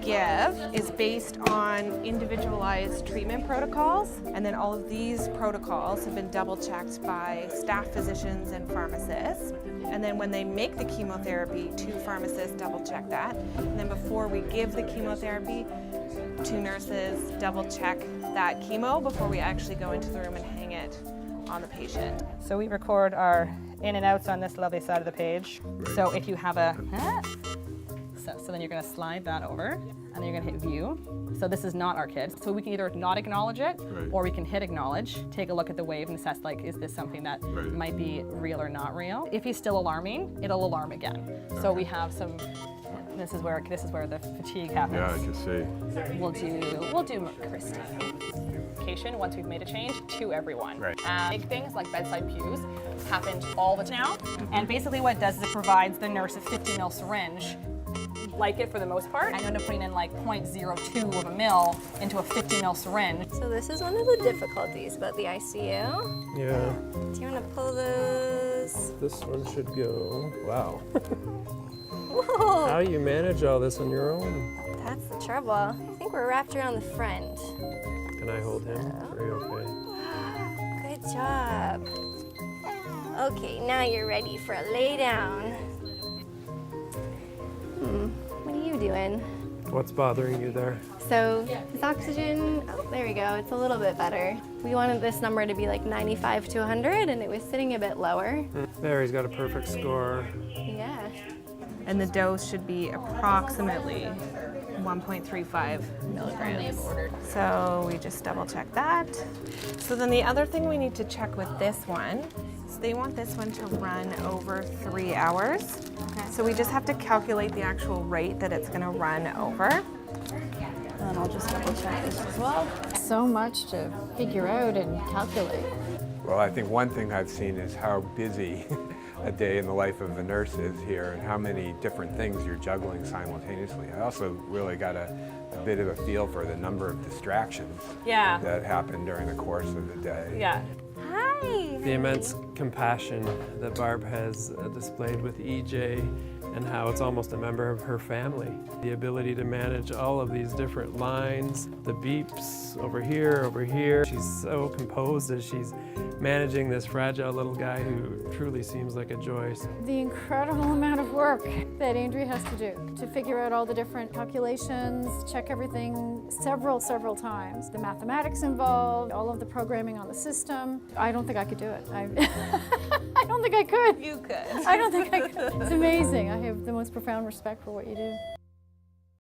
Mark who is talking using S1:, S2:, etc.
S1: give is based on individualized treatment protocols, and then all of these protocols have been double checked by staff physicians and pharmacists. And then when they make the chemotherapy, 2 pharmacists double check that. And then before we give the chemotherapy, 2 nurses double check that chemo before we actually go into the room and hang it on the patient.
S2: So we record our in and outs on this lovely side of the page. So if you have a, so then you're gonna slide that over, and then you're gonna hit view. So this is not our kid. So we can either not acknowledge it, or we can hit acknowledge, take a look at the wave and assess, like, is this something that might be real or not real? If he's still alarming, it'll alarm again. So we have some, this is where the fatigue happens.
S3: Yeah, I can see.
S2: We'll do Christy. Communication, once we've made a change, to everyone.
S3: Right.
S2: Big things like bedside pews happen all the time now. And basically what it does is it provides the nurse a 50 ml syringe, like it for the most part. I end up putting in like 0.02 of a mil into a 50 ml syringe.
S4: So this is one of the difficulties about the ICU.
S5: Yeah.
S4: Do you want to pull those?
S5: This one should go. Wow.
S4: Whoa!
S5: How you manage all this on your own?
S4: That's the trouble. I think we're wrapped around the front.
S5: Can I hold him? Are you okay?
S4: Good job. Okay, now you're ready for a lay down. What are you doing?
S5: What's bothering you there?
S4: So his oxygen, oh, there we go, it's a little bit better. We wanted this number to be like 95 to 100, and it was sitting a bit lower.
S5: There, he's got a perfect score.
S4: Yeah.
S1: And the dose should be approximately 1.35 milligrams. So we just double check that. So then the other thing we need to check with this one, so they want this one to run over 3 hours. Okay. So we just have to calculate the actual rate that it's gonna run over.
S6: And I'll just double check this as well. So much to figure out and calculate.
S3: Well, I think one thing I've seen is how busy a day in the life of a nurse is here and how many different things you're juggling simultaneously. I also really got a bit of a feel for the number of distractions that happen during the course of the day.
S2: Yeah.
S4: Hi.
S5: The immense compassion that Barb has displayed with EJ and how it's almost a member of her family. The ability to manage all of these different lines, the beeps over here, over here. She's so composed as she's managing this fragile little guy who truly seems like a joy.
S6: The incredible amount of work that Andrea has to do to figure out all the different calculations, check everything several times. The mathematics involved, all of the programming on the system. I don't think I could do it. I don't think I could.
S1: You could.
S6: I don't think I could. It's amazing. I have the most profound respect for what you do.